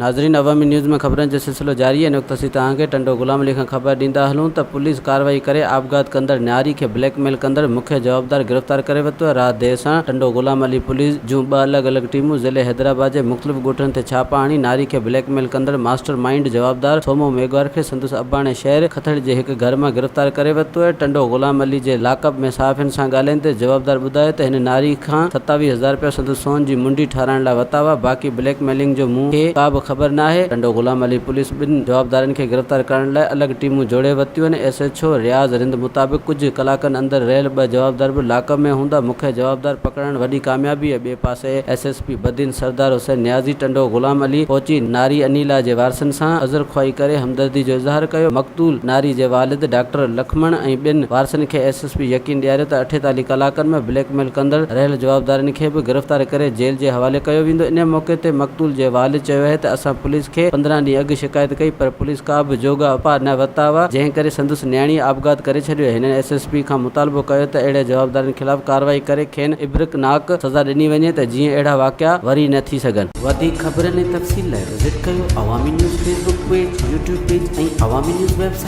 नाज़रीन, अवामी न्यूज़ में ख़बरनि जो सिलसिलो जारी है। नुक़्ता तव्हांखे टंडो गुलाम अली खां ख़बर ॾींदा हलूं त पुलिस कार्रवाई करे आपघात कंदड़ न्यारी खे ब्लैकमेल कंदड़ मुख्य जवाबदार गिरफ़्तार करे वरितो आहे। राति देर सां टंडो गुलाम अली पुलिस जूं 2 अलॻि टीमूं ज़िले हैदराबाद जे मुख़्तलिफ़ ॻोठनि ते छापा हणी नारी खे ब्लैकमेल कंदड़ मास्टर माइंड जवाबदार सोमो मेघवार खे संदसि अबाणे शहर खथड़ जे हिकु घर मां गिरफ़्तार करे वरितो आहे। टंडो गुलाम अली जे लाकअप में सहाफ़ियुनि सां ॻाल्हाईंदे जवाबदार ॿुधायो त हिन नारी खां 27,000 रुपया संदसि सोन जी मुंडी ठाराइण लाइ वरिता हुआ। बाक़ी ब्लैकमेलिंग जो मूंखे का बि ख़बर न आहे। टंडो गुलाम अली पुलिस 2 जवाबदारनि खे गिरफ़्तार करण लाइ अलॻि टीमूं जोड़े वरितियूं आहिनि। SHO रियाज़ रिंद मुताबिक़ कुझु कलाकनि अंदरि रहियल 2 जवाबदार बि लाकअप में हूंदा। मुख्य जवाबदार पकड़ण वॾी कामयाबी आहे। ॿिए पासे SSP बदीन सरदार हुसैन न्याज़ी टंडो गुलाम अली पहुची नारी अनीला जे वारसनि सां अज़र ख्वाही करे हमदर्दी जो इज़हार कयो। मक़तूल नारी जे वालिद डॉक्टर लखमण ऐं 2 वारसनि खे SSP यकीन ॾियारियो त 48 कलाकनि में ब्लैकमेल कंदड़ रहियल जवाबदारनि खे बि गिरफ़्तार करे जेल जे हवाले कयो वेंदो। इन मौक़े ते मक़तूल जे वालिद चयो आहे त असां पुलिस खे 15 ॾींहं अॻु शिकायत कई, पर पुलिस का बि जोगा उपा न वरिता हुआ, जंहिं करे संदसि न्याणी आपघात करे छॾियो। हिन SSP खां मुतालबो कयो त अहिड़े जवाबदारनि ख़िलाफ़ कार्रवाई करे खेनि इब्रकनाक सज़ा ॾिनी वञे त जीअं अहिड़ा वाक़िया वरी न थी सघनि। वधीक ख़बरनि ऐं तफ़सील लाइ विज़िट कयो अवामी news Facebook page, YouTube page ऐं अवामी न्यूज़ वेबसाइट।